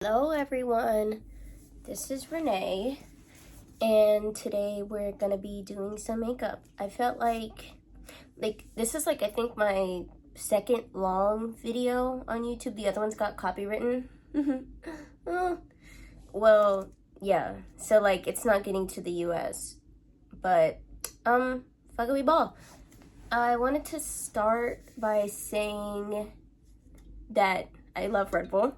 Hello everyone, this is Renee, and today we're gonna be doing some makeup. I felt like this is I think my second long video on YouTube. The other ones got copywritten. Oh, well, yeah, so it's not getting to the US, but fuckily ball. I wanted to start by saying that I love Red Bull.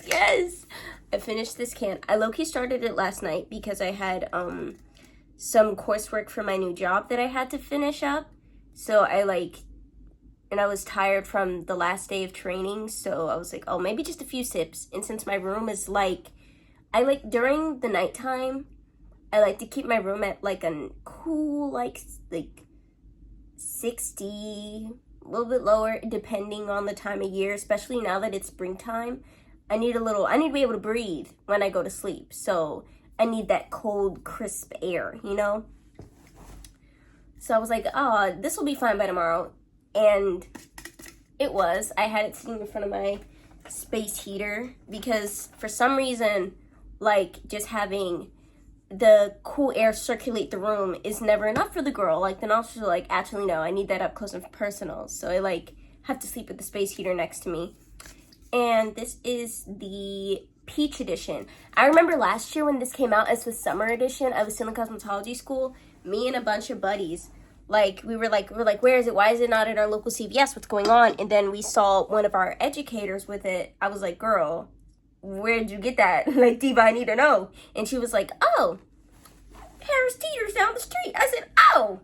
Yes. I finished this can. I low-key started it last night because I had some coursework for my new job that I had to finish up. So and I was tired from the last day of training, so I was like, oh, maybe just a few sips. And since my room is during the nighttime, I like to keep my room at a cool 60, a little bit lower depending on the time of year, especially now that it's springtime. I need to be able to breathe when I go to sleep. So I need that cold, crisp air, you know? So I was like, oh, this will be fine by tomorrow. And it was. I had it sitting in front of my space heater because for some reason, just having the cool air circulate the room is never enough for the girl. The nostrils are actually no, I need that up close and personal. So I have to sleep with the space heater next to me. And this is the Peach Edition. I remember last year when this came out as the summer edition, I was still in cosmetology school. Me and a bunch of buddies, we were like, where is it? Why is it not at our local CVS? What's going on? And then we saw one of our educators with it. I was like, girl, where'd you get that? Diva, I need to know. And she was like, oh, Harris Teeter's down the street. I said, oh,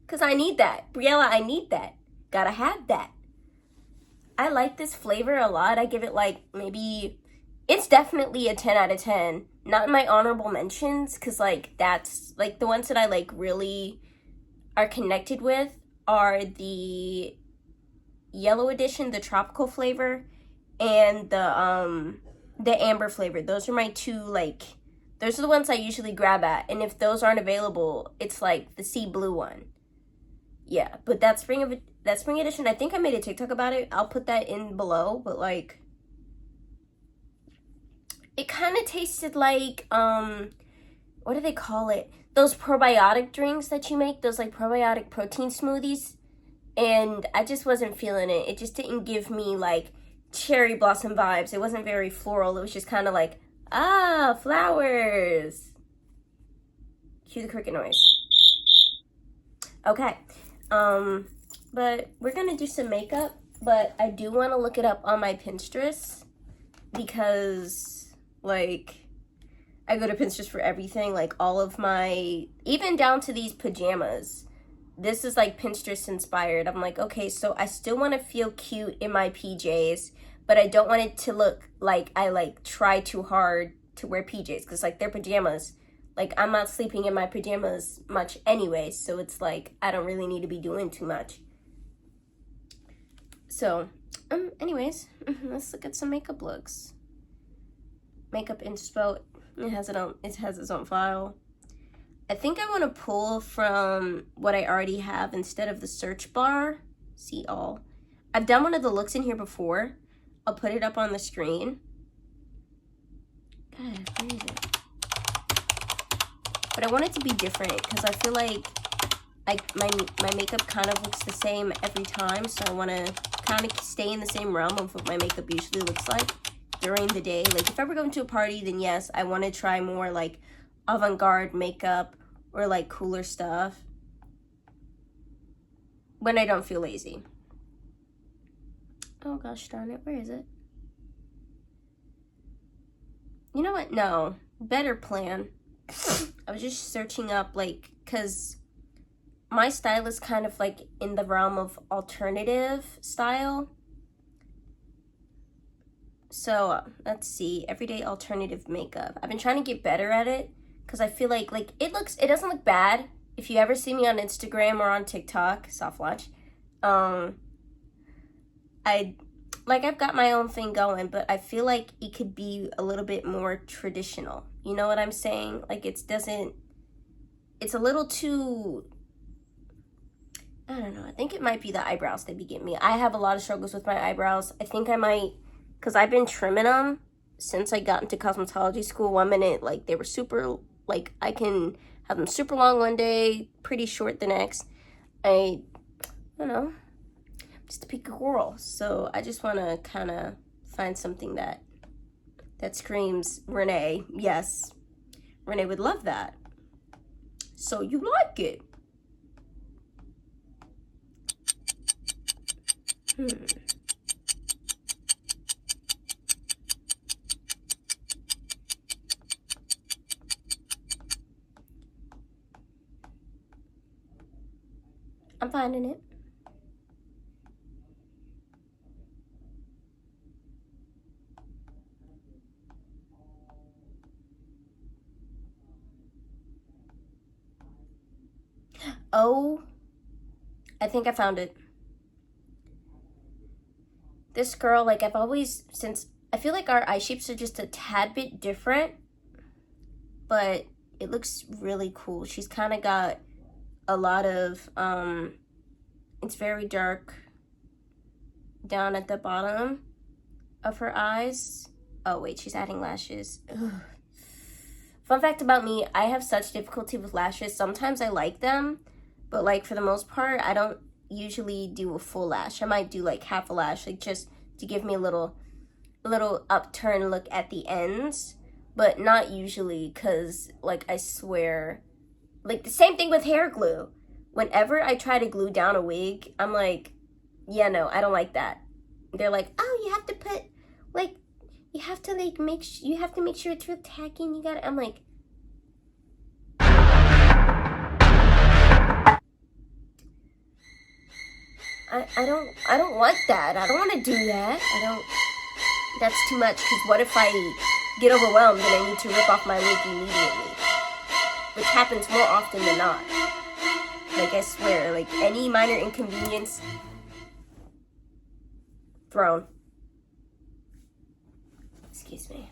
because I need that. Briella, I need that. Gotta have that. I like this flavor a lot. I give it maybe, it's definitely a 10 out of 10. Not in my honorable mentions, because that's the ones that I really are connected with are the yellow edition, the tropical flavor, and the amber flavor. Those are my two those are the ones I usually grab at. And if those aren't available, it's the sea blue one. Yeah, but that spring edition, I think I made a TikTok about it. I'll put that in below, but it kind of tasted what do they call it? Those probiotic drinks that you make, those probiotic protein smoothies. And I just wasn't feeling it. It just didn't give me cherry blossom vibes. It wasn't very floral. It was just kind of flowers. Cue the cricket noise. Okay. But we're gonna do some makeup, but I do want to look it up on my Pinterest because I go to Pinterest for everything, all of my, even down to these pajamas. This is Pinterest inspired. I'm okay, so I still want to feel cute in my PJs, but I don't want it to look like I try too hard to wear PJs because they're pajamas. I'm not sleeping in my pajamas much anyway, so it's I don't really need to be doing too much. So, anyways, let's look at some makeup looks. Makeup Inspo, it has its own file. I think I want to pull from what I already have instead of the search bar. See all. I've done one of the looks in here before. I'll put it up on the screen. God, where is it? But I want it to be different because I feel my makeup kind of looks the same every time. So I want to kind of stay in the same realm of what my makeup usually looks like during the day. If I were going to a party, then yes, I want to try more avant-garde makeup or cooler stuff when I don't feel lazy. Oh gosh darn it, where is it? You know what? No, better plan. I was just searching up because my style is kind of in the realm of alternative style. So let's see, everyday alternative makeup. I've been trying to get better at it because I feel it doesn't look bad. If you ever see me on Instagram or on TikTok, soft launch, I've got my own thing going, but I feel it could be a little bit more traditional. You know what I'm saying? It's a little too I don't know. I think it might be the eyebrows that be getting me. I have a lot of struggles with my eyebrows. I think I might, because I've been trimming them since I got into cosmetology school. 1 minute, like, they were super, like, I can have them super long one day, pretty short the next. I don't know. I'm just a picky girl. So I just want to kind of find something that screams Renee. Yes, Renee would love that. So you like it. I'm finding it. Oh, I think I found it. This girl, like, I've always, since I feel like our eye shapes are just a tad bit different, but it looks really cool. She's kind of got a lot of, it's very dark down at the bottom of her eyes. Oh, wait, she's adding lashes. Ugh. Fun fact about me, I have such difficulty with lashes. Sometimes I like them, but, like, for the most part, I don't usually do a full lash. I might do, like, half a lash, like, just to give me a little upturn look at the ends, but not usually, because, like, I swear, like, the same thing with hair glue. Whenever I try to glue down a wig, I'm like, yeah, no, I don't like that. They're like, oh, you have to put, like, you have to, like, make sure it's real tacky, and you gotta, I'm like, I don't want that. I don't want to do that. That's too much, because what if I get overwhelmed and I need to rip off my wig immediately? Which happens more often than not. Like, I swear, like, any minor inconvenience, thrown. Excuse me.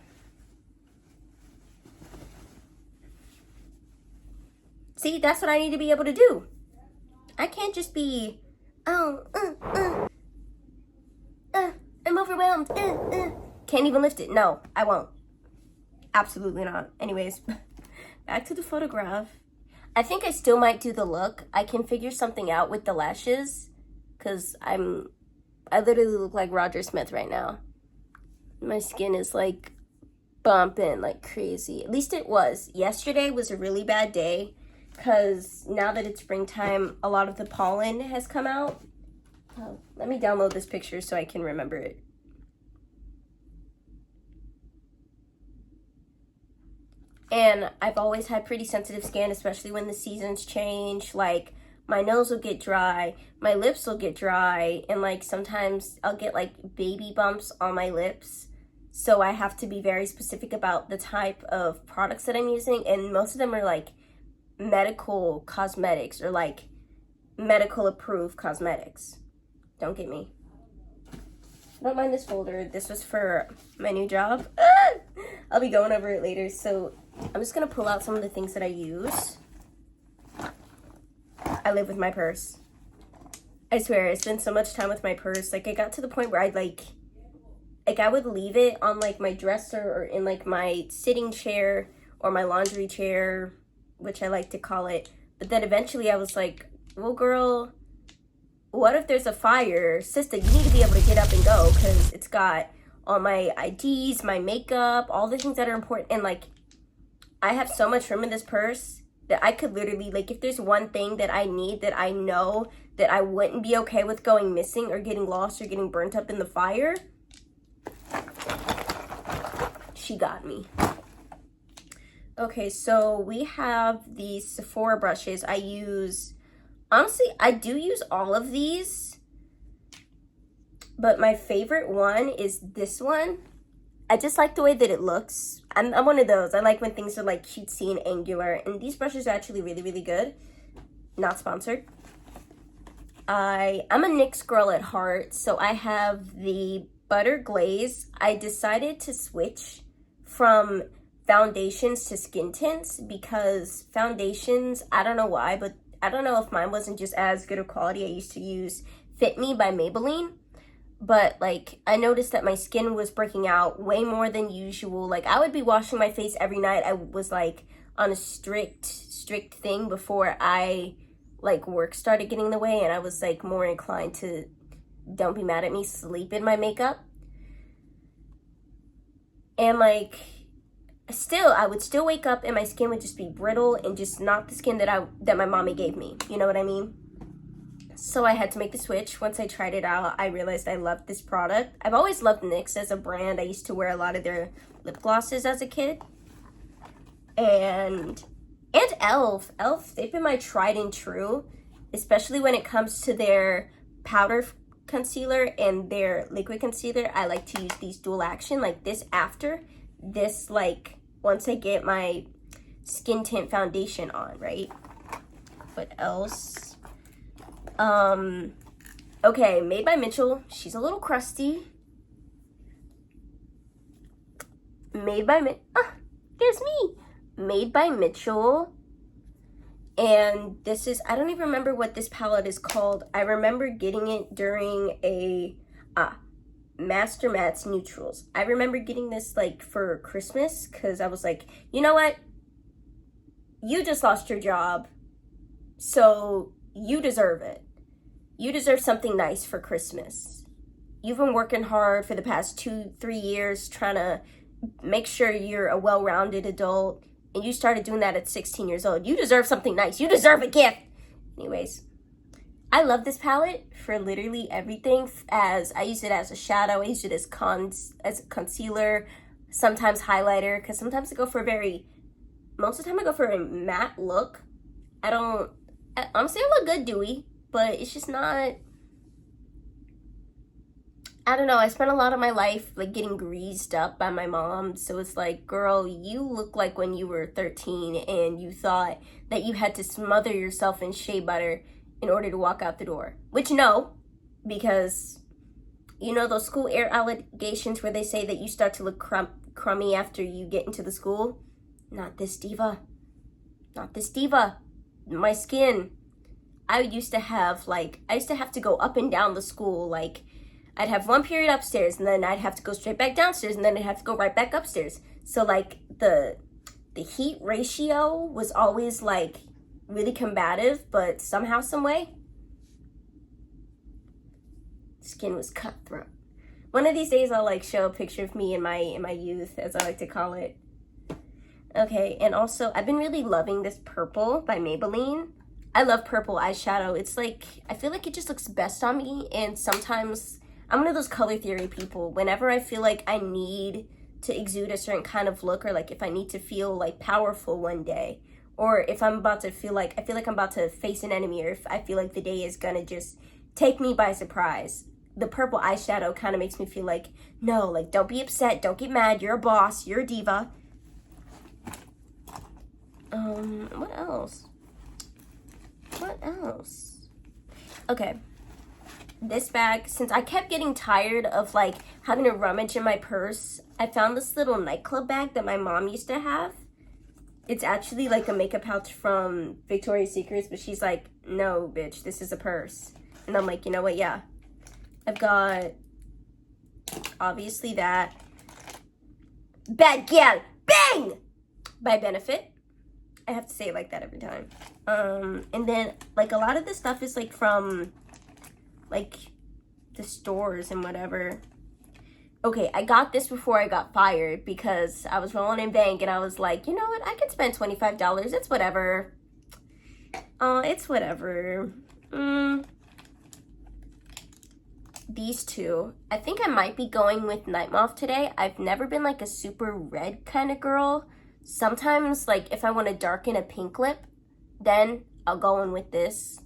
See, that's what I need to be able to do. I can't just be, oh, I'm overwhelmed. Can't even lift it. No, I won't. Absolutely not. Anyways, back to the photograph. I think I still might do the look. I can figure something out with the lashes, because I literally look like Roger Smith right now. My skin is, like, bumping like crazy. At least it was. Yesterday was a really bad day, because now that it's springtime, a lot of the pollen has come out. Oh, let me download this picture so I can remember it. And I've always had pretty sensitive skin, especially when the seasons change. Like, my nose will get dry, my lips will get dry, and, like, sometimes I'll get, like, baby bumps on my lips. So I have to be very specific about the type of products that I'm using, and most of them are, like, medical cosmetics, or, like, medical approved cosmetics. Don't get me. Don't mind this folder. This was for my new job. I'll be going over it later. So I'm just going to pull out some of the things that I use. I live with my purse. I swear, I spend so much time with my purse. Like, I got to the point where I'd, like, I would leave it on, like, my dresser or in, like, my sitting chair or my laundry chair, which I like to call it. But then eventually I was like, well, girl, what if there's a fire? Sister, you need to be able to get up and go, because it's got all my IDs, my makeup, all the things that are important. And, like, I have so much room in this purse that I could literally, like, if there's one thing that I need that I know that I wouldn't be okay with going missing or getting lost or getting burnt up in the fire, she got me. Okay, so we have these Sephora brushes. Honestly, I do use all of these, but my favorite one is this one. I just like the way that it looks. I'm one of those. I like when things are, like, cutesy and angular, and these brushes are actually really, really good. Not sponsored. I'm a NYX girl at heart, so I have the Butter Glaze. I decided to switch from foundations to skin tints, because foundations, I don't know why, but I don't know if mine wasn't just as good of quality. I used to use Fit Me by Maybelline, but like I noticed that my skin was breaking out way more than usual. Like I would be washing my face every night. I was like on a strict thing before I like work started getting in the way, and I was like more inclined to, don't be mad at me, sleep in my makeup. And like still, I would still wake up and my skin would just be brittle and just not the skin that my mommy gave me. You know what I mean? So I had to make the switch. Once I tried it out, I realized I loved this product. I've always loved NYX as a brand. I used to wear a lot of their lip glosses as a kid. And e.l.f. e.l.f., they've been my tried and true, especially when it comes to their powder concealer and their liquid concealer. I like to use these dual action, like this after, this like once I get my skin tint foundation on, right? What else? Okay, Made by Mitchell. She's a little crusty. There's me. Made by Mitchell. And this is, I don't even remember what this palette is called. I remember getting it during a, Master Mattes Neutrals. I remember getting this like for Christmas because I was like, you know what? You just lost your job, so you deserve it. You deserve something nice for Christmas. You've been working hard for the past 2-3 years trying to make sure you're a well-rounded adult, and you started doing that at 16 years old. You deserve something nice. You deserve a gift. Anyways, I love this palette for literally everything. As I use it as a shadow, I use it as a concealer, sometimes highlighter, because sometimes I go for most of the time I go for a matte look. Honestly, I look good dewy, but it's just not, I don't know, I spent a lot of my life like getting greased up by my mom, so it's like, girl, you look like when you were 13 and you thought that you had to smother yourself in shea butter in order to walk out the door. Which no, because you know those school air allegations where they say that you start to look crummy after you get into the school? Not this diva. Not this diva. My skin. I used to have to go up and down the school. Like, I'd have one period upstairs, and then I'd have to go straight back downstairs, and then I'd have to go right back upstairs. So, like, the heat ratio was always, like, really combative, but somehow, some way, skin was cutthroat. One of these days, I'll, like, show a picture of me in my youth, as I like to call it. Okay, and also, I've been really loving this purple by Maybelline. I love purple eyeshadow. It's like, I feel like it just looks best on me, and sometimes I'm one of those color theory people. Whenever I feel like I need to exude a certain kind of look, or like if I need to feel like powerful one day, or if I'm about to feel like, I feel like I'm about to face an enemy, or if I feel like the day is gonna just take me by surprise, the purple eyeshadow kind of makes me feel like, no, like, don't be upset, don't get mad, you're a boss, you're a diva. What else? Okay, this bag, since I kept getting tired of like having to rummage in my purse, I found this little nightclub bag that my mom used to have. It's actually like a makeup pouch from Victoria's Secrets, but she's like, no, bitch, this is a purse. And I'm like, you know what, yeah. I've got, obviously, that Bad Gal Bang by Benefit. I have to say it like that every time. And then, like, a lot of this stuff is, like, from, like, the stores and whatever. Okay, I got this before I got fired because I was rolling in bank and I was like, you know what? I can spend $25. It's whatever. It's whatever. These two. I think I might be going with Night Moth today. I've never been, like, a super red kind of girl. Sometimes, like, if I want to darken a pink lip, then I'll go in with this.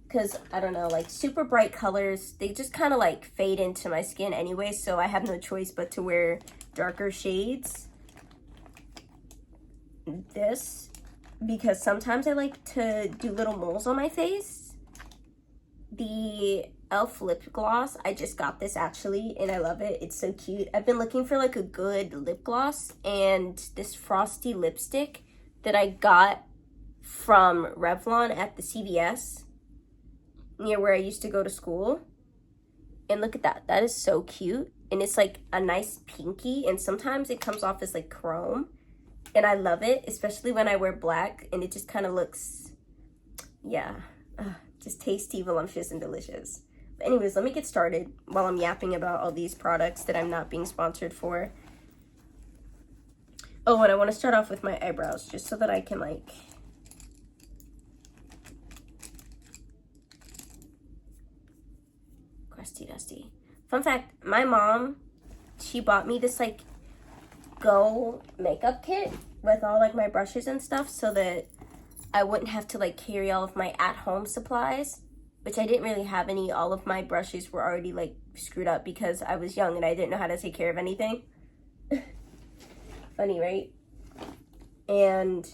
Because, I don't know, like, super bright colors, they just kind of, like, fade into my skin anyway, so I have no choice but to wear darker shades. This, because sometimes I like to do little moles on my face. The e.l.f. lip gloss, I just got this, actually, and I love it. It's so cute. I've been looking for, like, a good lip gloss, and this frosty lipstick that I got from Revlon at the CVS near where I used to go to school. And look at that. That is so cute. And it's like a nice pinky. And sometimes it comes off as like chrome. And I love it, especially when I wear black. And it just kind of looks, yeah, just tasty, voluptuous, and delicious. But anyways, let me get started while I'm yapping about all these products that I'm not being sponsored for. Oh, and I want to start off with my eyebrows just so that I can like... crusty dusty. Fun fact, my mom, she bought me this like Go makeup kit with all like my brushes and stuff so that I wouldn't have to like carry all of my at-home supplies, which I didn't really have any. All of my brushes were already like screwed up because I was young and I didn't know how to take care of anything. Funny, right? And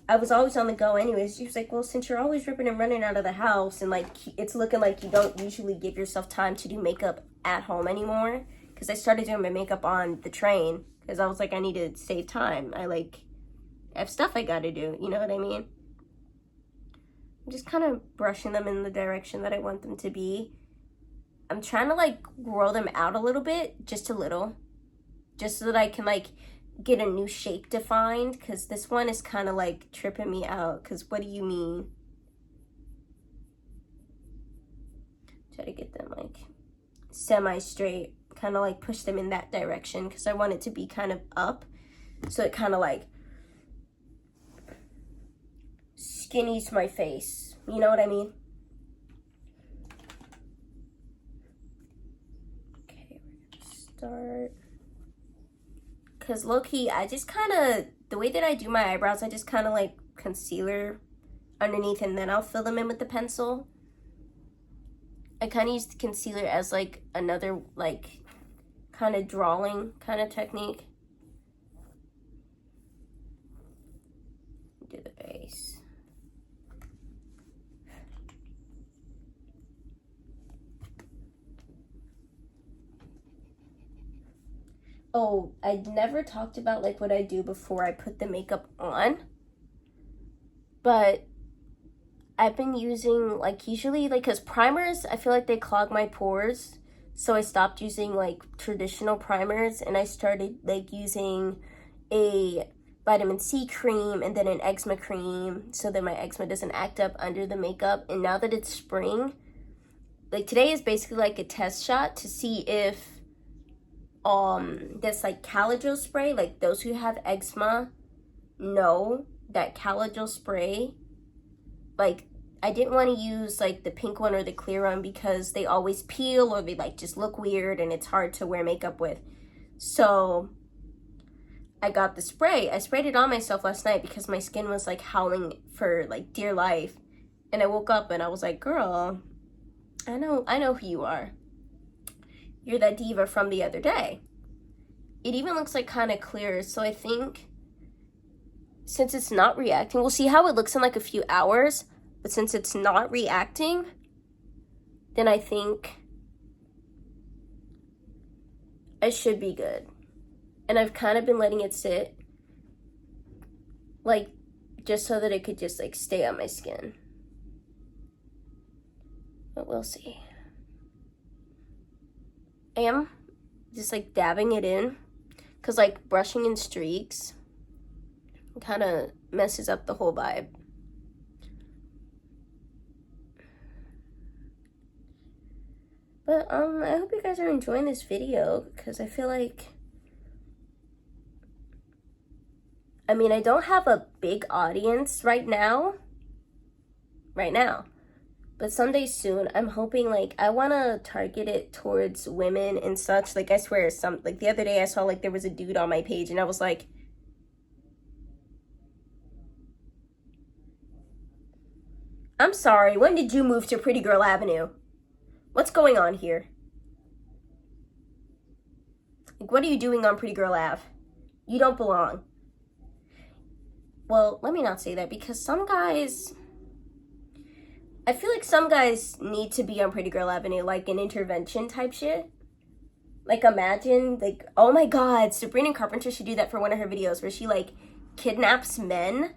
I was always on the go anyways. She was like, well, since you're always ripping and running out of the house and like it's looking like you don't usually give yourself time to do makeup at home anymore, because I started doing my makeup on the train because I was like, I need to save time. I have stuff I gotta do, you know what I mean? I'm just kind of brushing them in the direction that I want them to be. I'm trying to like grow them out a little bit, just a little, just so that I can like get a new shape defined, because this one is kind of like tripping me out. Because what do you mean? Try to get them like semi-straight, kind of like push them in that direction because I want it to be kind of up, so it kind of like skinnies my face, you know what I mean? Okay, we're gonna start. Because low-key, I just kind of, the way that I do my eyebrows, I just kind of like concealer underneath and then I'll fill them in with the pencil. I kind of use the concealer as like another like kind of drawing kind of technique. Do the base. Oh, I never talked about like what I do before I put the makeup on, but I've been using like usually like, because primers, I feel like they clog my pores, so I stopped using like traditional primers and I started like using a vitamin C cream and then an eczema cream so that my eczema doesn't act up under the makeup. And now that it's spring, like today is basically like a test shot to see if this like Caladryl spray, like those who have eczema know that Caladryl spray, like I didn't want to use like the pink one or the clear one because they always peel or they like just look weird and it's hard to wear makeup with. So I got the spray. I sprayed it on myself last night because my skin was like howling for like dear life, and I woke up and I was like, girl, I know who you are. You're that diva from the other day. It even looks like kind of clear, so I think since it's not reacting, we'll see how it looks in like a few hours, but since it's not reacting, then I think I should be good. And I've kind of been letting it sit, like, just so that it could just like stay on my skin. But we'll see. I am just like dabbing it in because like brushing in streaks kind of messes up the whole vibe. But I hope you guys are enjoying this video because I feel like, I mean, I don't have a big audience right now, but someday soon, I'm hoping, like, I want to target it towards women and such. Like, I swear, like, the other day I saw, like, there was a dude on my page, and I was like, I'm sorry, when did you move to Pretty Girl Avenue? What's going on here? Like, what are you doing on Pretty Girl Ave? You don't belong. Well, let me not say that, because some guys... I feel like some guys need to be on Pretty Girl Avenue, like an intervention type shit. Like, imagine, like, oh my god, Sabrina Carpenter should do that for one of her videos where she, like, kidnaps men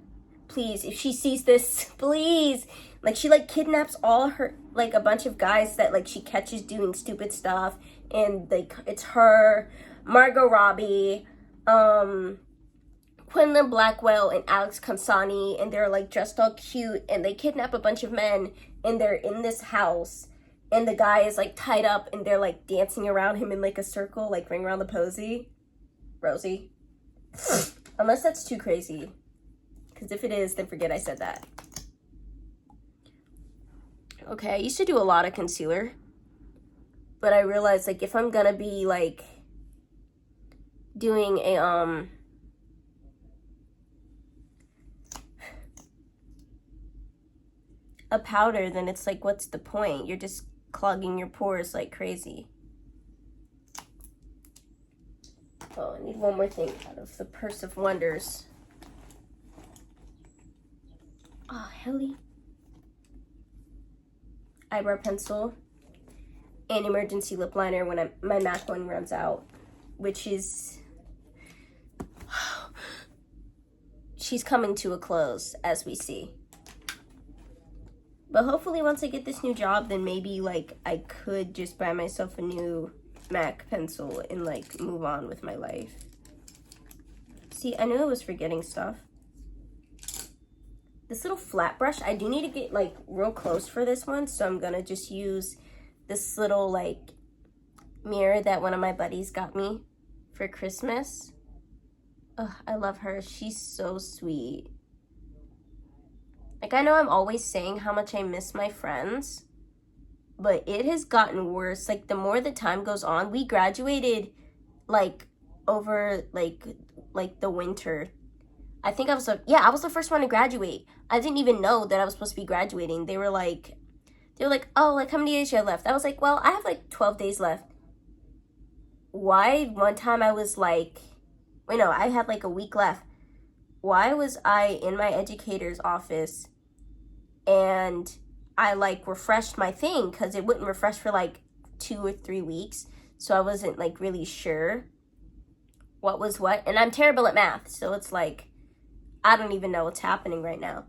please, if she sees this, please. Like, she, like, kidnaps all her, like, a bunch of guys that, like, she catches doing stupid stuff. And, like, it's her, Margot Robbie, Quinlan Blackwell, and Alex Consani. And they're, like, dressed all cute. And they kidnap a bunch of men. And they're in this house. And the guy is, like, tied up. And they're, like, dancing around him in, like, a circle. Like, ring around the posy. Rosie. Unless that's too crazy. Because if it is, then forget I said that. Okay, I used to do a lot of concealer. But I realized, like, if I'm gonna be, like, doing a powder, then it's like, what's the point? You're just clogging your pores like crazy. Oh, I need one more thing out of the Purse of Wonders. Oh, Helly. Eyebrow pencil and emergency lip liner when my MAC one runs out, which is, she's coming to a close as we see. But hopefully once I get this new job, then maybe like I could just buy myself a new MAC pencil and like move on with my life. See, I knew I was forgetting stuff. This little flat brush, I do need to get like real close for this one, so I'm gonna just use this little like mirror that one of my buddies got me for Christmas. Ugh, I love her. She's so sweet. Like, I know I'm always saying how much I miss my friends, but it has gotten worse. Like, the more the time goes on, we graduated like over like the winter. I think I was I was the first one to graduate. I didn't even know that I was supposed to be graduating. They were like, oh, like how many days you have left? I was like, well, I have like 12 days left. Why? One time I was like, wait, no, I had like a week left. Why was I in my educator's office and I like refreshed my thing because it wouldn't refresh for like 2 or 3 weeks. So I wasn't like really sure what was what. And I'm terrible at math. So it's like, I don't even know what's happening right now.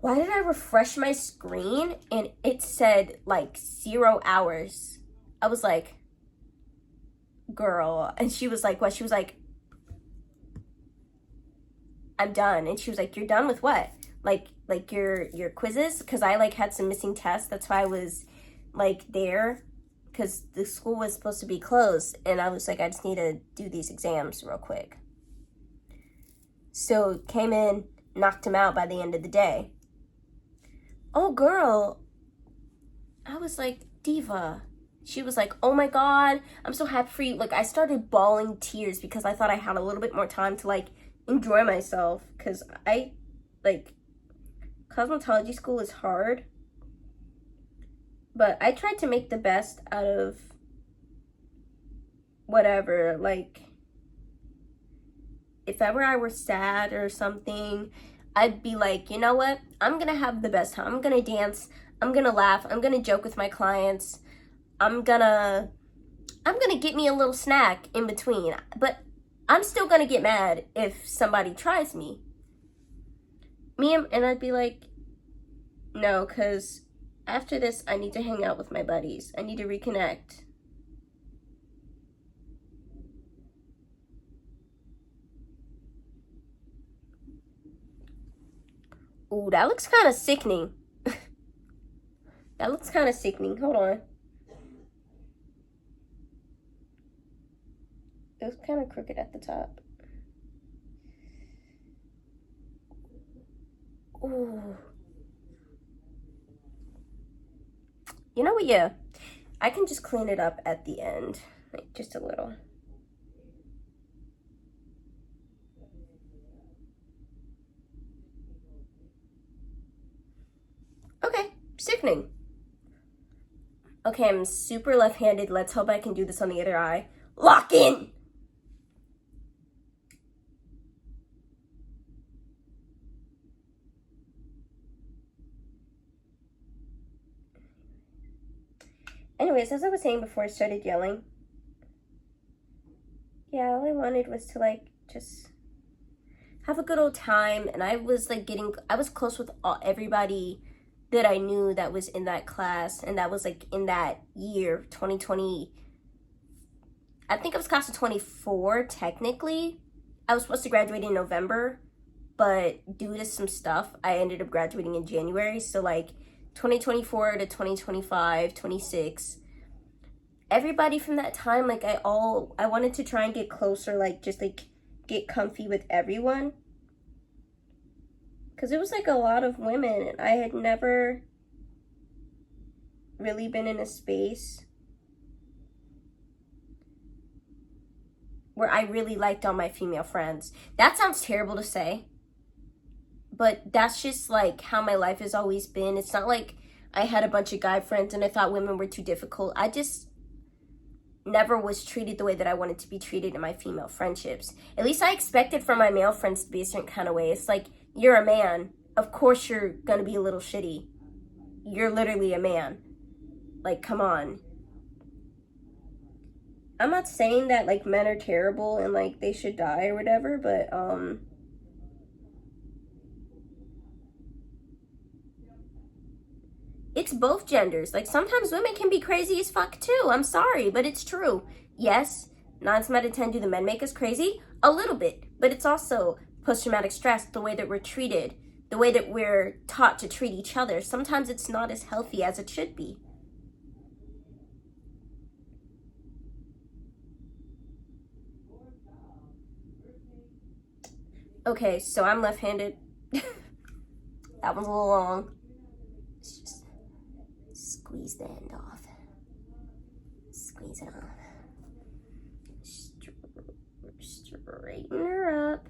Why did I refresh my screen and it said like 0 hours? I was like, girl. And she was like, what? She was like, I'm done. And she was like, you're done with what? Like your quizzes? Because I like had some missing tests. That's why I was like there, because the school was supposed to be closed. And I was like, I just need to do these exams real quick. So came in, knocked him out by the end of the day. Oh, girl. I was like, Diva. She was like, oh my God, I'm so happy for you. Like, I started bawling tears because I thought I had a little bit more time to like enjoy myself. Because I, like, cosmetology school is hard. But I tried to make the best out of whatever. Like, if ever I were sad or something, I'd be like, you know what? I'm going to have the best time. I'm going to dance. I'm going to laugh. I'm going to joke with my clients. I'm going to get me a little snack in between. But I'm still going to get mad if somebody tries me. And I'd be like, no, because after this, I need to hang out with my buddies. I need to reconnect. Ooh, that looks kind of sickening. That looks kind of sickening. Hold on. It was kind of crooked at the top. Ooh. You know what? Yeah. I can just clean it up at the end. Like, just a little. Okay. Sickening. Okay, I'm super left-handed. Let's hope I can do this on the other eye. Lock in! Anyways, as I was saying before I started yelling, yeah, all I wanted was to, like, just have a good old time. And I was like I was close with everybody that I knew that was in that class, and that was like in that year, 2020. I think I was class of 24 technically. I was supposed to graduate in November, but due to some stuff, I ended up graduating in January. So like 2024 to 2025, 26. Everybody from that time, like I wanted to try and get closer, like just like get comfy with everyone. Cause it was like a lot of women, and I had never really been in a space where I really liked all my female friends. That sounds terrible to say, but that's just like how my life has always been. It's not like I had a bunch of guy friends and I thought women were too difficult. I just never was treated the way that I wanted to be treated in my female friendships. At least I expected from my male friends to be a certain kind of way. It's like, you're a man. Of course you're gonna be a little shitty. You're literally a man. Like, come on. I'm not saying that like men are terrible and like they should die or whatever, but it's both genders. Like sometimes women can be crazy as fuck too. I'm sorry, but it's true. Yes, 9 times out of 10 do the men make us crazy? A little bit, but it's also post-traumatic stress, the way that we're treated, the way that we're taught to treat each other. Sometimes it's not as healthy as it should be. Okay, so I'm left-handed. That one's a little long. Let's just squeeze the end off. Squeeze it off. Straighten her up.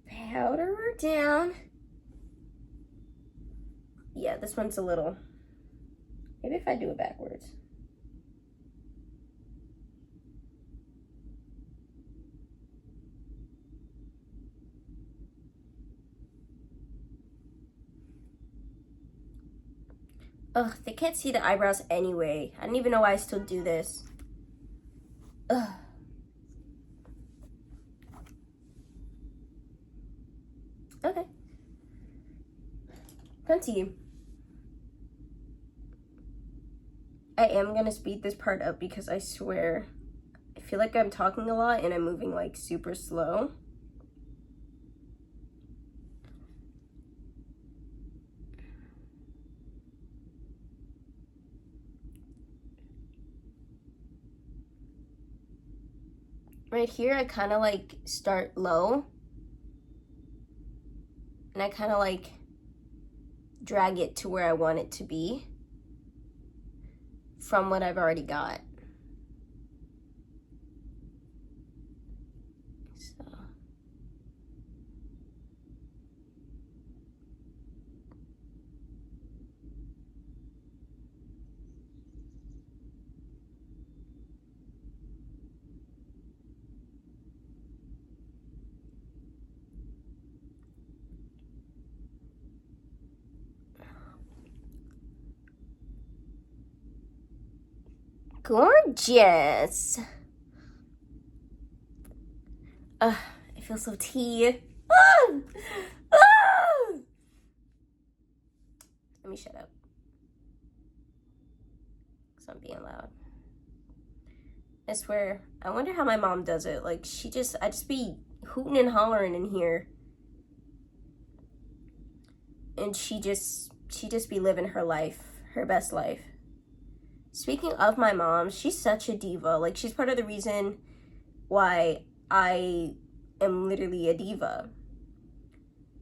Powder her down. Yeah, this one's a little... Maybe if I do it backwards. Ugh, they can't see the eyebrows anyway. I don't even know why I still do this. Ugh. Okay. Continue. I am gonna speed this part up because I swear I feel like I'm talking a lot and I'm moving like super slow. Right here, I kind of like start low and I kind of like drag it to where I want it to be from what I've already got. So. Gorgeous. I feel so tea. Let me shut up. Because I'm being loud. I swear, I wonder how my mom does it. Like, I just be hooting and hollering in here. And she just be living her life, her best life. Speaking of my mom, she's such a diva. Like, she's part of the reason why I am literally a diva.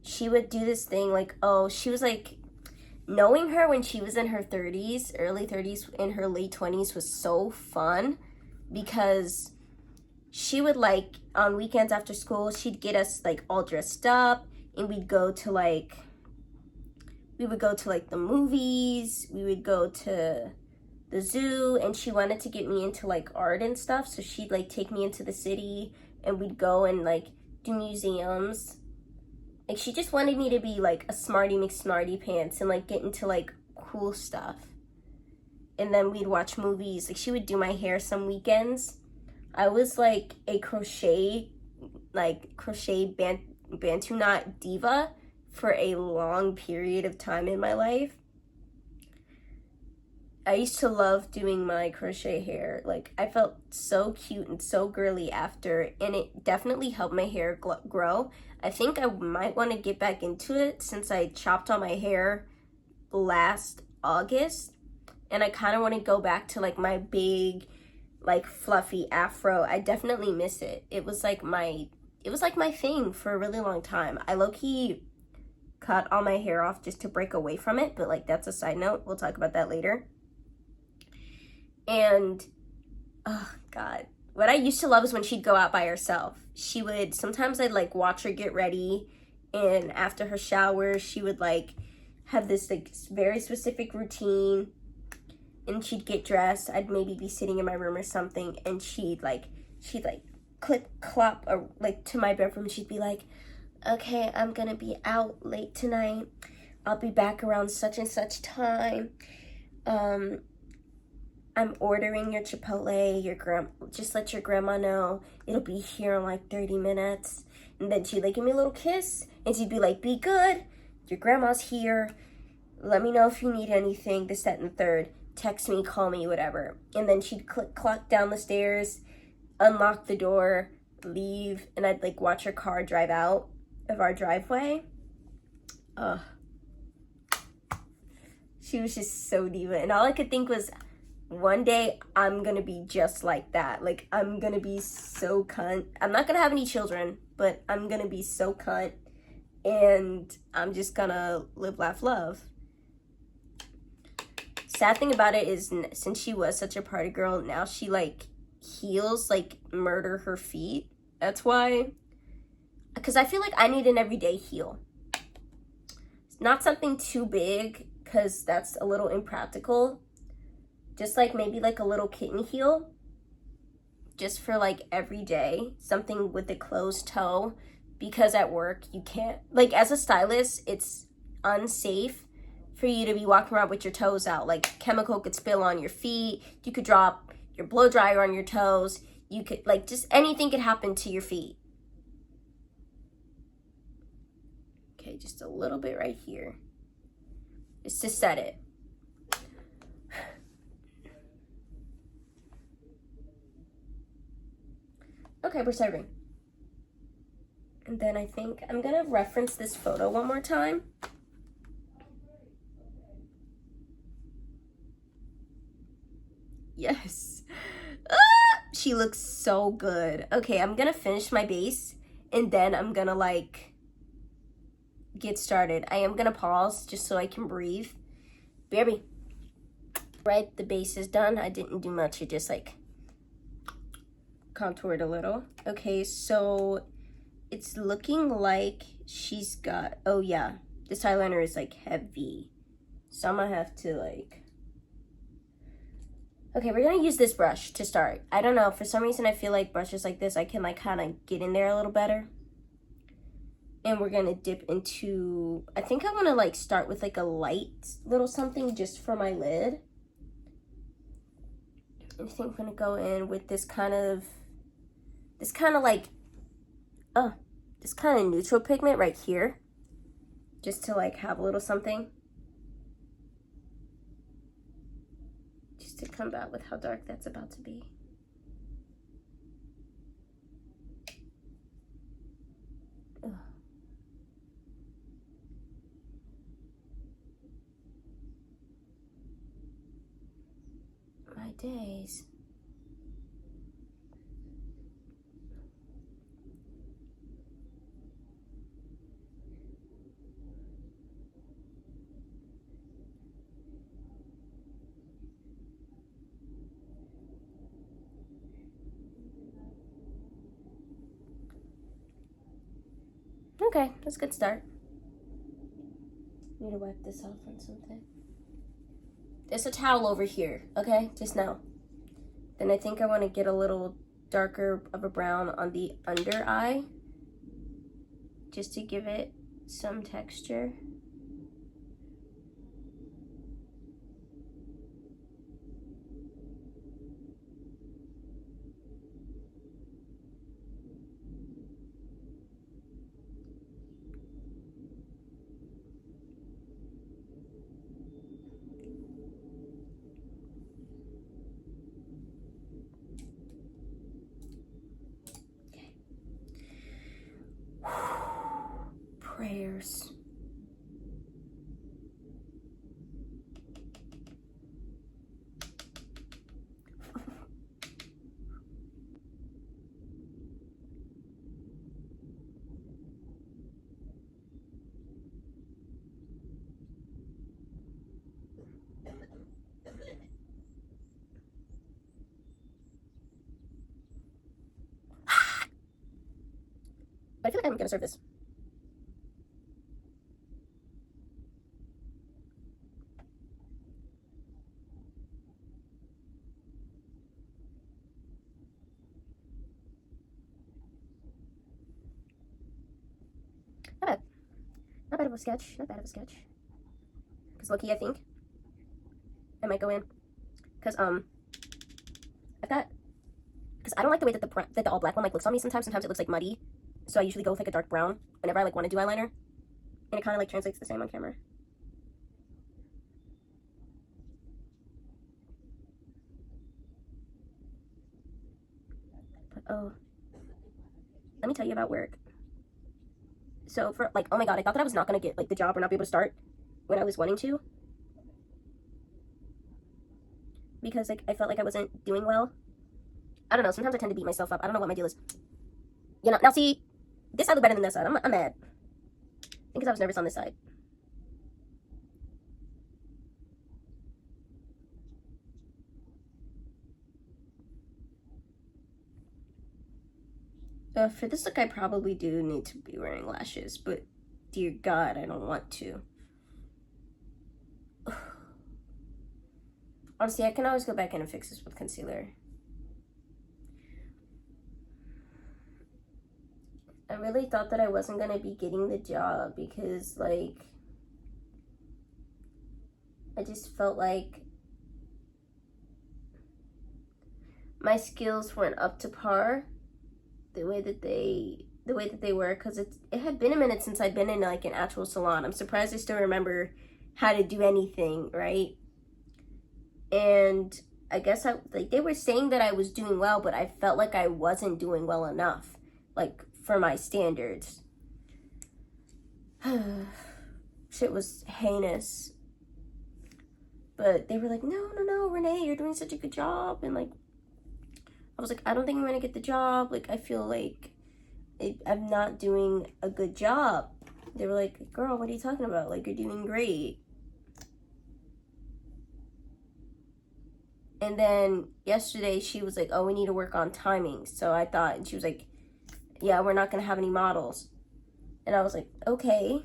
She would do this thing like, she was like, knowing her when she was in her 30s, early 30s, in her late 20s was so fun because she would like, on weekends after school, she'd get us like all dressed up and we'd go to like, the movies, we would go to the zoo, and she wanted to get me into like art and stuff, so she'd like take me into the city and we'd go and like do museums. Like, she just wanted me to be like a smarty McSmarty pants and like get into like cool stuff. and then we'd watch movies. Like, she would do my hair some weekends. I was like a crochet bantu knot diva for a long period of time in my life. I used to love doing my crochet hair. Like, I felt so cute and so girly after, and it definitely helped my hair grow. I think I might want to get back into it since I chopped all my hair last August, and I kind of want to go back to like my big, like fluffy afro. I definitely miss it. It was like my thing for a really long time. I low-key cut all my hair off just to break away from it, but like that's a side note. We'll talk about that later. And oh god, what I used to love is when she'd go out by herself. She would, sometimes I'd like watch her get ready, and after her shower she would like have this like very specific routine, and she'd get dressed. I'd maybe be sitting in my room or something, and she'd clip clop or like to my bedroom. She'd be like, okay, I'm gonna be out late tonight, I'll be back around such and such time. I'm ordering your Chipotle, just let your grandma know it'll be here in like 30 minutes. And then she'd like give me a little kiss, and she'd be like, be good, your grandma's here, let me know if you need anything, this, that, and the third, text me, call me, whatever. And then she'd clock down the stairs, unlock the door, leave, and I'd like watch her car drive out of our driveway. She was just so diva, and all I could think was, one day I'm gonna be just like that. Like, I'm gonna be so cunt. I'm not gonna have any children, but I'm gonna be so cunt, and I'm just gonna live, laugh, love. Sad thing about it is, since she was such a party girl, now she like heels like murder her feet. That's why, because I feel like I need an everyday heel. It's not something too big, because that's a little impractical. Just like maybe like a little kitten heel, just for like every day, something with a closed toe, because at work you can't, like as a stylist, it's unsafe for you to be walking around with your toes out. Like, chemical could spill on your feet, you could drop your blow dryer on your toes, you could like, just anything could happen to your feet. Okay, just a little bit right here, just to set it. Okay, we're serving. And then I think I'm gonna reference this photo one more time. Yes. She looks so good. Okay, I'm gonna finish my base, and then I'm gonna like get started. I am gonna pause just so I can breathe. Baby. Right, the base is done. I didn't do much. It just like contoured a little. Okay, so it's looking like she's got, oh yeah, this eyeliner is like heavy, so I'm gonna have to like, okay, we're gonna use this brush to start. I don't know, for some reason I feel like brushes like this I can like kind of get in there a little better. And we're gonna dip into, I think I want to like start with like a light little something just for my lid. I think I'm gonna go in with this kind of neutral pigment right here, just to like have a little something, just to combat with how dark that's about to be. Ugh. My days. Okay, that's a good start. Need to wipe this off on something. There's a towel over here, okay? Just know. Then I think I want to get a little darker of a brown on the under eye, just to give it some texture. But I feel like I'm gonna serve this. Not bad. Not bad of a sketch. Not bad of a sketch. Because low-key, I think I might go in. Because, I've got... Because I don't like the way that the all black one, like, looks on me sometimes. Sometimes it looks, like, muddy. So I usually go with, like, a dark brown whenever I, like, want to do eyeliner. And it kind of, like, translates the same on camera. But, oh. Let me tell you about work. So, for, like, oh my god, I thought that I was not going to get, like, the job or not be able to start when I was wanting to. Because, like, I felt like I wasn't doing well. I don't know, sometimes I tend to beat myself up. I don't know what my deal is. You know, now see, this side look better than this side. I'm mad. I think because I was nervous on this side. For this look, I probably do need to be wearing lashes, but dear God, I don't want to. Honestly, I can always go back in and fix this with concealer. I really thought that I wasn't going to be getting the job because, like, I just felt like my skills weren't up to par the way that they were, because it had been a minute since I'd been in, like, an actual salon. I'm surprised I still remember how to do anything, right? And I guess they were saying that I was doing well, but I felt like I wasn't doing well enough, like, for my standards. Shit was heinous. But they were like, no, Renee, you're doing such a good job. And, like, I was like, I don't think I'm gonna get the job. Like, I feel like I'm not doing a good job. They were like, girl, what are you talking about? Like, you're doing great. And then yesterday she was like, oh, we need to work on timing. So I thought, and she was like, yeah, we're not going to have any models. And I was like, okay.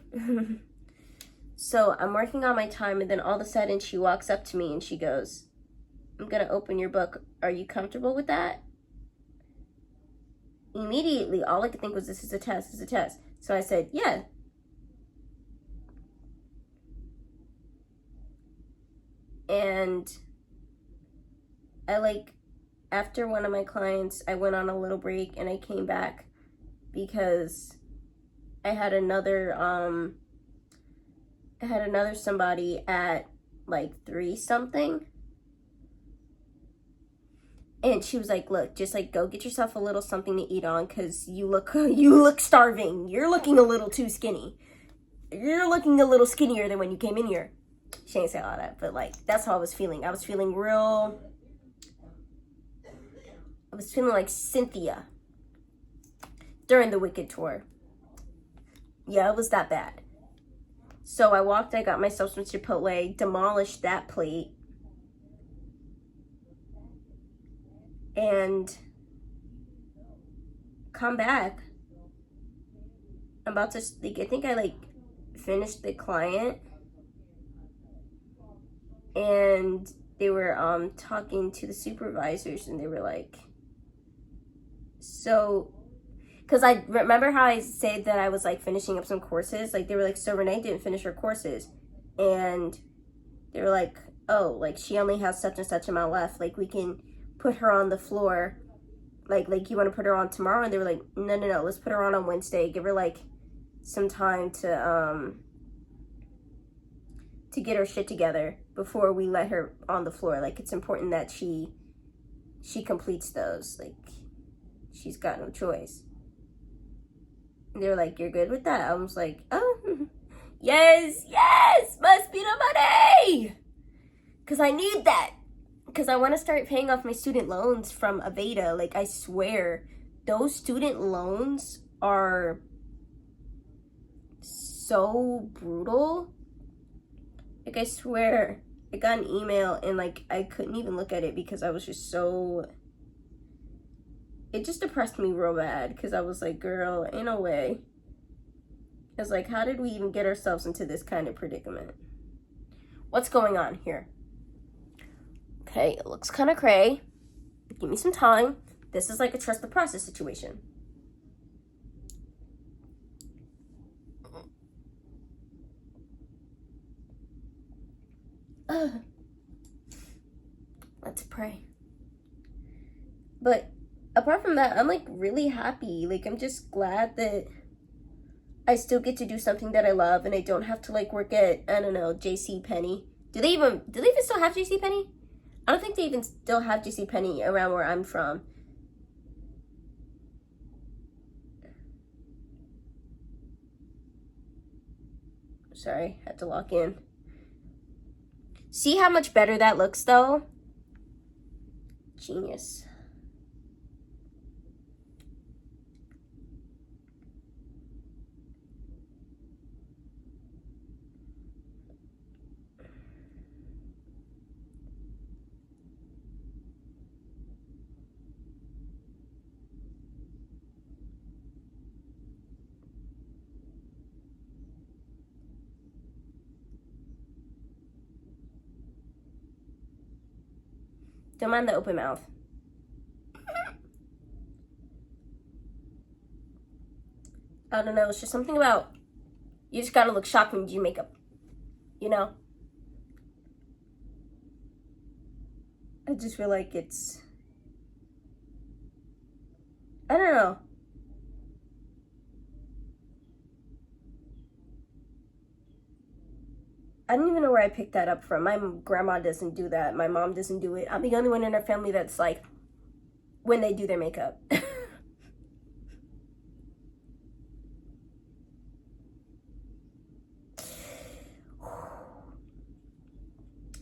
So I'm working on my time, and then all of a sudden she walks up to me and she goes, I'm going to open your book. Are you comfortable with that? Immediately, all I could think was, this is a test. So I said, yeah. And after one of my clients, I went on a little break and I came back because I had another somebody at like 3 something. And she was like, look, just like go get yourself a little something to eat on, because you look starving. You're looking a little too skinny. You're looking a little skinnier than when you came in here. She ain't say all that, but like that's how I was feeling. I was feeling like Cynthia during the Wicked tour. Yeah, it was that bad. So I got myself some Chipotle, demolished that plate, and come back. I'm about to, like, I think I like finished the client, and they were talking to the supervisors, and they were like, so, because I remember how I said that I was like finishing up some courses, like they were like, so Renee didn't finish her courses, and they were like, oh, like she only has such and such amount left, like we can put her on the floor, like you want to put her on tomorrow? And they were like, no, let's put her on Wednesday, give her like some time to get her shit together before we let her on the floor. Like, it's important that she completes those. Like, she's got no choice. And they were like, you're good with that? I was like, oh, yes, must be the money! Because I need that. Because I want to start paying off my student loans from Aveda. Like, I swear, those student loans are so brutal. Like, I swear, I got an email and, like, I couldn't even look at it because I was just so it just depressed me real bad because I was like, girl, ain't no way. It's like, how did we even get ourselves into this kind of predicament? What's going on here? Okay, it looks kind of cray. Give me some time. This is like a trust the process situation. Let's pray. But apart from that, I'm like really happy. Like, I'm just glad that I still get to do something that I love and I don't have to like work at, I don't know, JCPenney. Do they even still have JCPenney? I don't think they even still have JCPenney around where I'm from. Sorry, had to lock in. See how much better that looks though? Genius. Don't mind the open mouth. I don't know, it's just something about, you just gotta look shocked when you do makeup, you know? I just feel like it's, I don't know. I don't even know where I picked that up from. My grandma doesn't do that. My mom doesn't do it. I'm the only one in our family that's like, when they do their makeup.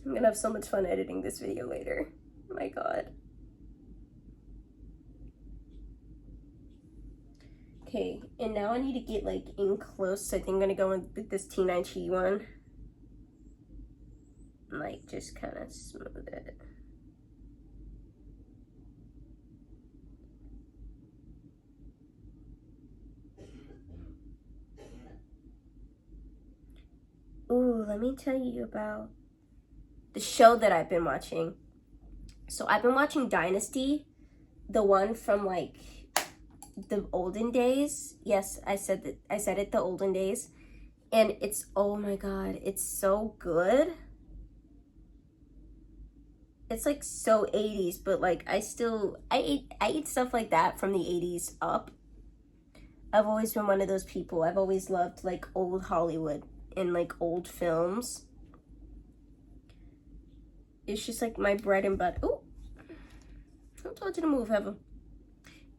I'm gonna have so much fun editing this video later. Oh my god. Okay, and now I need to get like in close. So I think I'm gonna go with this T9 Chi one. And like just kind of smooth it. Ooh, let me tell you about the show that I've been watching. So I've been watching Dynasty, the one from like the olden days. Yes, I said it, the olden days. And it's, oh my god, it's so good. It's like so 80s, but like I eat stuff like that from the 80s up. I've always been one of those people. I've always loved like old Hollywood and like old films. It's just like my bread and butter. Ooh, I told you to move, Heaven.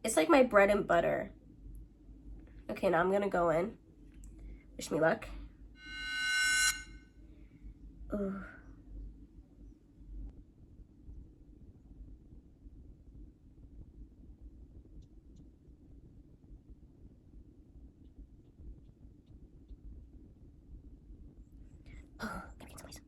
It's like my bread and butter. Okay, now I'm gonna go in. Wish me luck. Ooh. Oh, give me some please.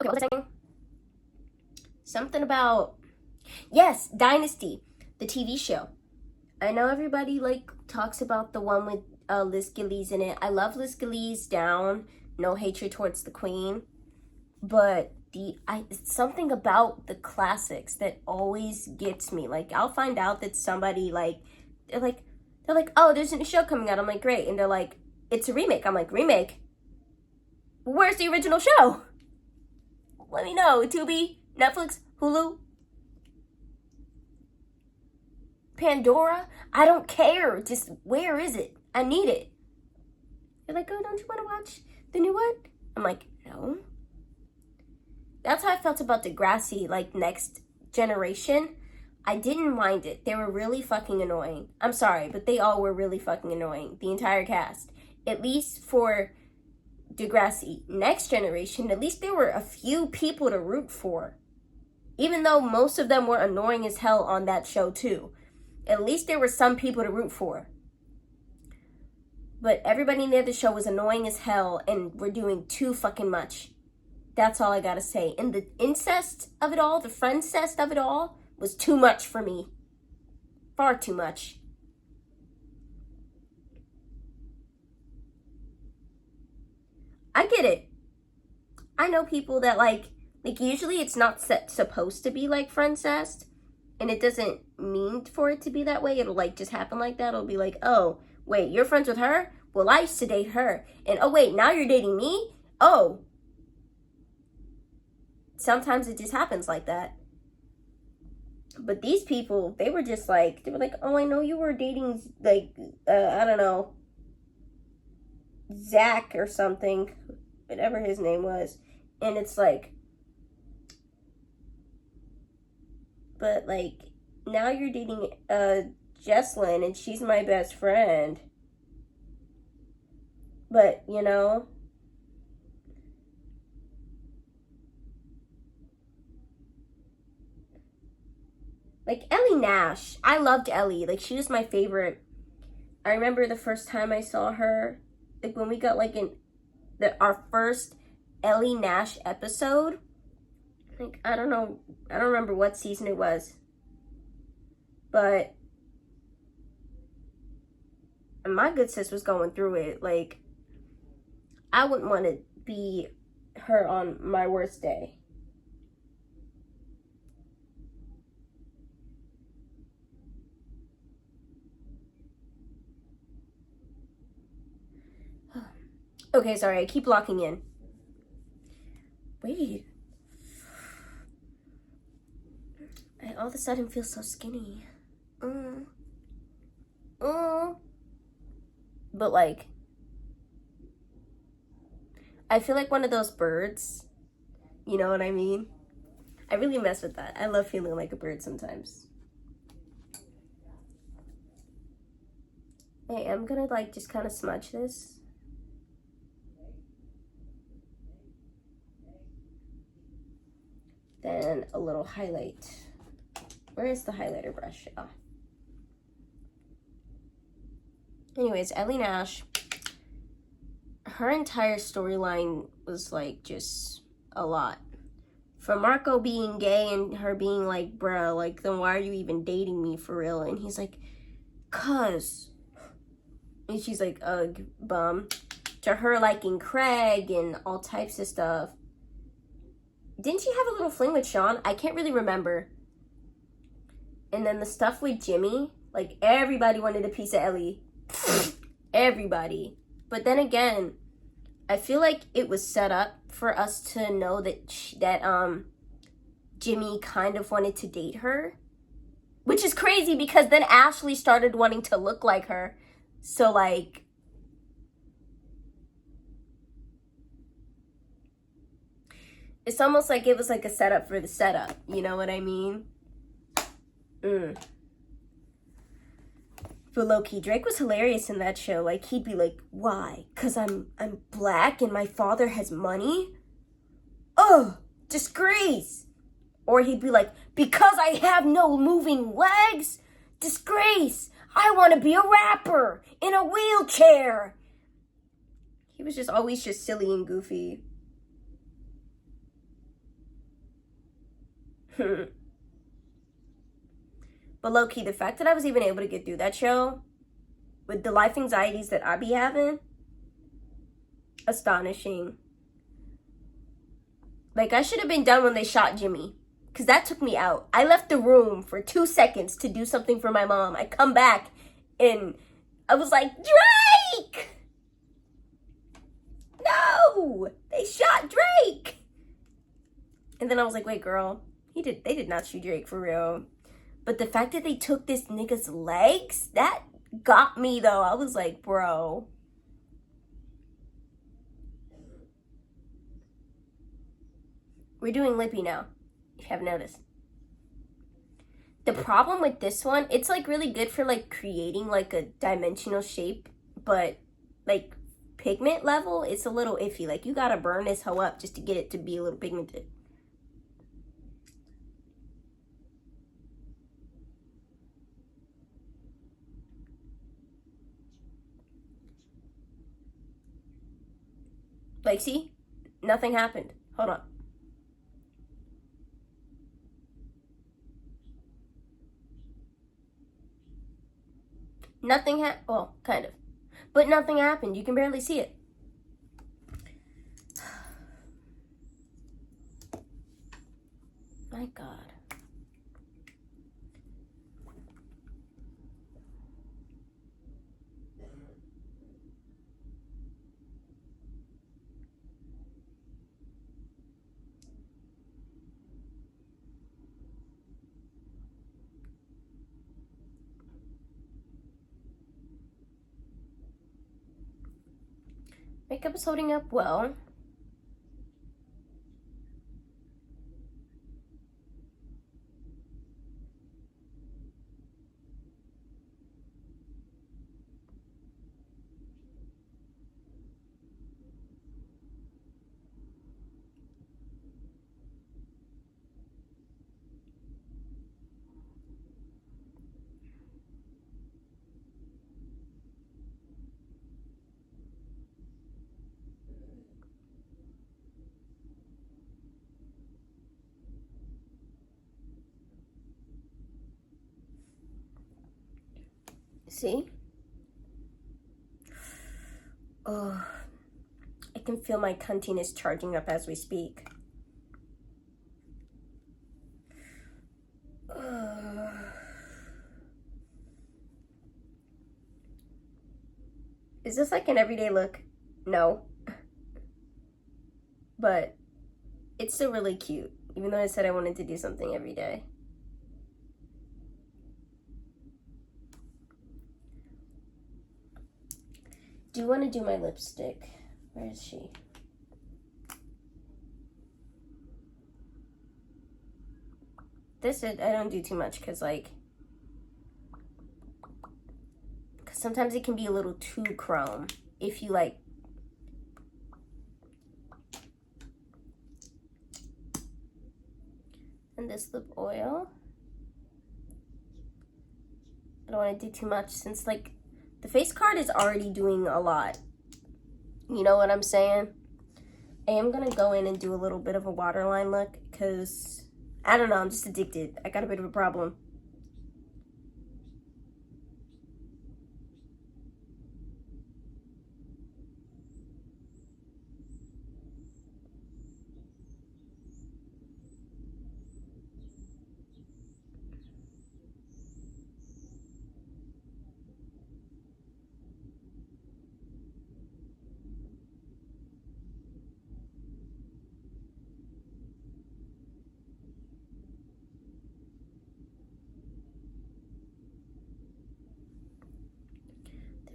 Okay, what was I saying? Something about, yes, Dynasty, the TV show. I know everybody like talks about the one with Liz Gillies in it. I love Liz Gillies down. No hatred towards the queen, but it's something about the classics that always gets me. Like I'll find out that somebody like they're like, oh, there's a new show coming out. I'm like, great, and they're like, it's a remake. I'm like, remake? Where's the original show? Let me know. Tubi, Netflix, Hulu, Pandora. I don't care. Just where is it? I need it. They're like, oh, don't you want to watch the new one? I'm like, no. That's how I felt about Degrassi, like Next Generation. I didn't mind it. They were really fucking annoying. I'm sorry, but they all were really fucking annoying. The entire cast. At least for Degrassi Next Generation, at least there were a few people to root for. Even though most of them were annoying as hell on that show too. At least there were some people to root for. But everybody in the other show was annoying as hell and were doing too fucking much. That's all I gotta say. And the incest of it all, the friend-cest of it all, was too much for me. Far too much. I get it. I know people that like usually it's not supposed to be like friend-cest. And it doesn't mean for it to be that way. It'll like just happen like that. It'll be like, oh, wait, you're friends with her? Well, I used to date her. And oh, wait, now you're dating me? Oh. Sometimes it just happens like that. But these people, they were like, oh, I know you were dating, like, I don't know, Zach or something, whatever his name was. And it's like, but like, now you're dating Jesslyn and she's my best friend. But, you know, like Ellie Nash. I loved Ellie. Like, she was my favorite. I remember the first time I saw her, like when we got like our first Ellie Nash episode. Like, I don't remember what season it was. But my good sis was going through it. Like, I wouldn't want to be her on my worst day. Okay, sorry, I keep locking in. Wait. I all of a sudden feel so skinny. But like, I feel like one of those birds. You know what I mean? I really mess with that. I love feeling like a bird sometimes. Hey, I'm gonna like just kind of smudge this. Then a little highlight. Where is the highlighter brush? Oh. Anyways, Ellie Nash, her entire storyline was like just a lot. From Marco being gay and her being like, bruh, like, then why are you even dating me for real? And he's like, cuz. And she's like, ugh, bum. To her liking Craig and all types of stuff. Didn't she have a little fling with Sean? I can't really remember. And then the stuff with Jimmy, like, everybody wanted a piece of Ellie. Everybody. But then again, I feel like it was set up for us to know that Jimmy kind of wanted to date her. Which is crazy because then Ashley started wanting to look like her. So, like, it's almost like it was like a setup for the setup. You know what I mean? But low-key, Drake was hilarious in that show. Like, he'd be like, why? 'Cause I'm black and my father has money? Oh, disgrace. Or he'd be like, because I have no moving legs? Disgrace. I want to be a rapper in a wheelchair. He was just always just silly and goofy. But low-key, the fact that I was even able to get through that show with the life anxieties that I be having, astonishing. Like, I should have been done when they shot Jimmy, because that took me out. I left the room for 2 seconds to do something for my mom. I come back and I was like, Drake! No! They shot Drake! And then I was like, wait, girl, they did not shoot Drake for real. But the fact that they took this nigga's legs, that got me, though. I was like, bro. We're doing Lippy now, if you haven't noticed. The problem with this one, it's, like, really good for, like, creating, like, a dimensional shape. But, like, pigment level, it's a little iffy. Like, you gotta burn this hoe up just to get it to be a little pigmented. Like, see? Nothing happened. Hold on. Nothing well, kind of. But nothing happened. You can barely see it. My God. Makeup is holding up well. See? Oh, I can feel my cuntiness charging up as we speak. Is this like an everyday look? No. But it's still really cute, even though I said I wanted to do something every day. Do you want to do my lipstick? Where is she? This I don't do too much because sometimes it can be a little too chrome if you like. And this lip oil. I don't want to do too much since like the face card is already doing a lot. You know what I'm saying? I am gonna go in and do a little bit of a waterline look because I don't know, I'm just addicted. I got a bit of a problem.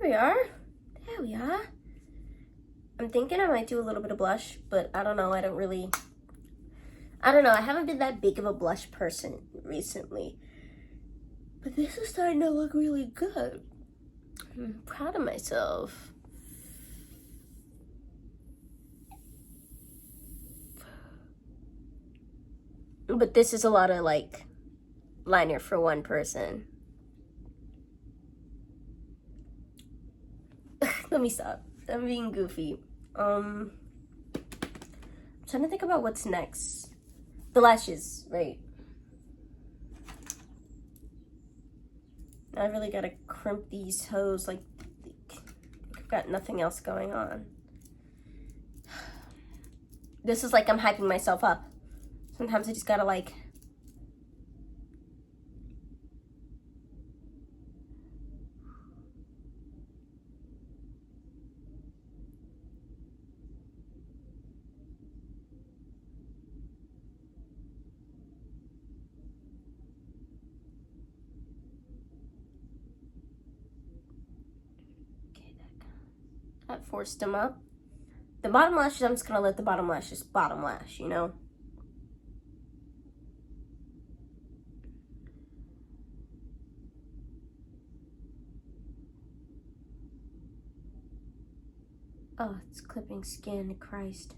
There we are. There we are. I'm thinking I might do a little bit of blush, but I don't know. I don't know. I haven't been that big of a blush person recently. But this is starting to look really good. I'm proud of myself. But this is a lot of like liner for one person. Let me stop. I'm being goofy. I'm trying to think about what's next. The lashes, right? I really gotta crimp these hoes like I've got nothing else going on. This is like I'm hyping myself up. Sometimes I just gotta like that forced them up. The bottom lashes, I'm just gonna let the bottom lashes bottom lash, you know? Oh, it's clipping skin, Christ.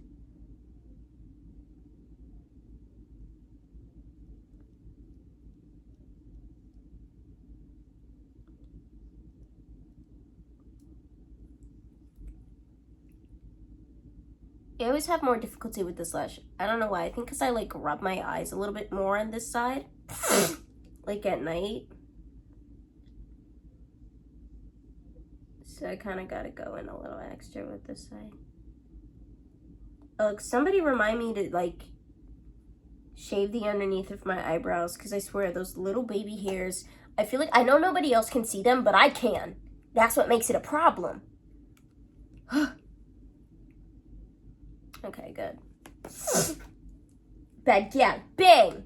I always have more difficulty with this lash. I don't know why. I think because I like rub my eyes a little bit more on this side. Like at night. So I kind of got to go in a little extra with this side. Somebody remind me to like shave the underneath of my eyebrows, because I swear those little baby hairs, I feel like, I know nobody else can see them, but I can. That's what makes it a problem. Okay, good. Bad gal, bang!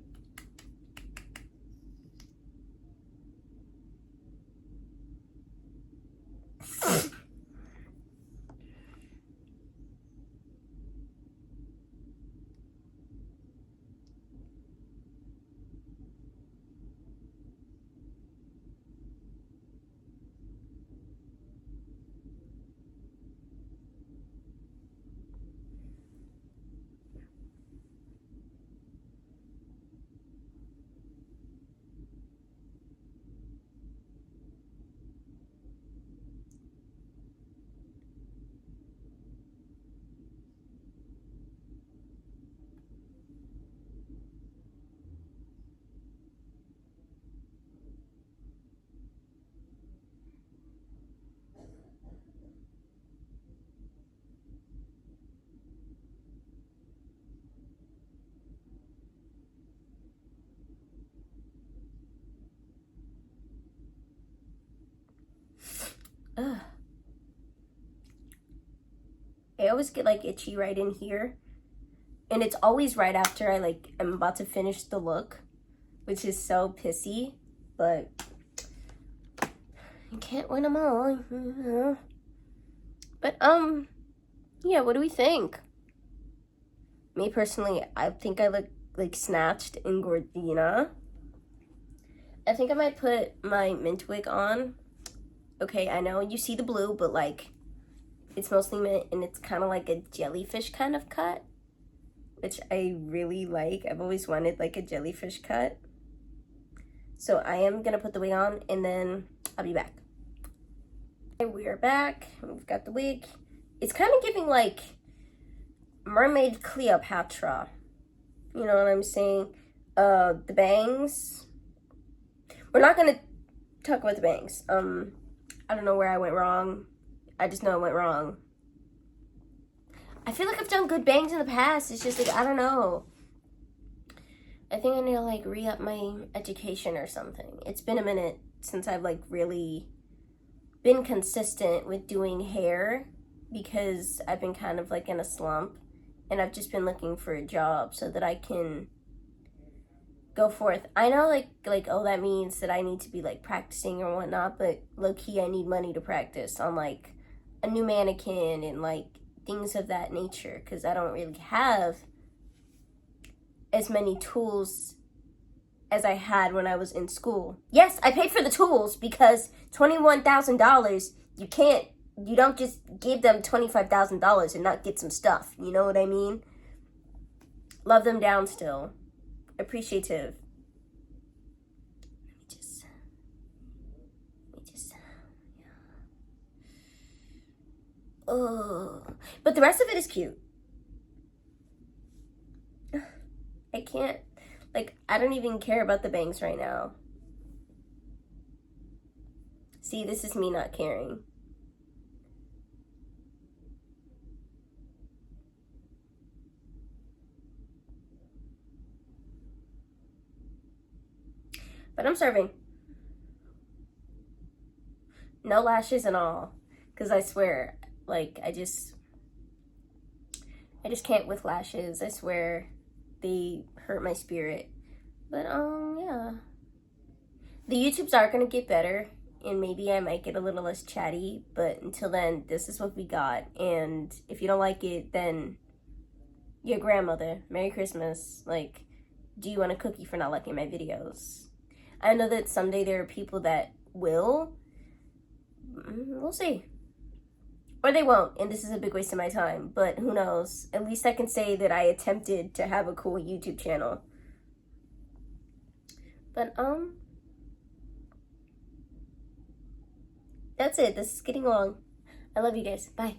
Ugh. I always get like itchy right in here, and it's always right after I like am about to finish the look, which is so pissy, but you can't win them all. But yeah, what do we think? Me personally, I think I look like Snatched in Gordina. I think I might put my mint wig on. Okay, I know you see the blue, but like it's mostly mint, and it's kind of like a jellyfish kind of cut, which I really like. I've always wanted like a jellyfish cut. So I am gonna put the wig on, and then I'll be back. Okay, we are back. We've got the wig. It's kind of giving like Mermaid Cleopatra. You know what I'm saying? The bangs. We're not gonna talk about the bangs. I don't know where I went wrong. I just know I went wrong. I feel like I've done good bangs in the past. It's just like, I don't know. I think I need to like re-up my education or something. It's been a minute since I've like really been consistent with doing hair, because I've been kind of like in a slump, and I've just been looking for a job so that I can go forth. I know like oh, that means that I need to be like practicing or whatnot, but low-key I need money to practice on like a new mannequin and like things of that nature, because I don't really have as many tools as I had when I was in school. Yes, I paid for the tools, because $21,000, you don't just give them $25,000 and not get some stuff. You know what I mean? Love them down still. Appreciative. Let me just yeah. Oh, but the rest of it is cute. I can't, like, I don't even care about the bangs right now. See, this is me not caring. But I'm serving. No lashes and all. Because I swear, like, I just can't with lashes. I swear, they hurt my spirit. But, yeah. The YouTubes are going to get better, and maybe I might get a little less chatty, but until then, this is what we got. And if you don't like it, then your grandmother, Merry Christmas. Like, do you want a cookie for not liking my videos? I know that someday there are people that will. We'll see. Or they won't, and this is a big waste of my time, but who knows? At least I can say that I attempted to have a cool YouTube channel. But, that's it. This is getting long. I love you guys. Bye.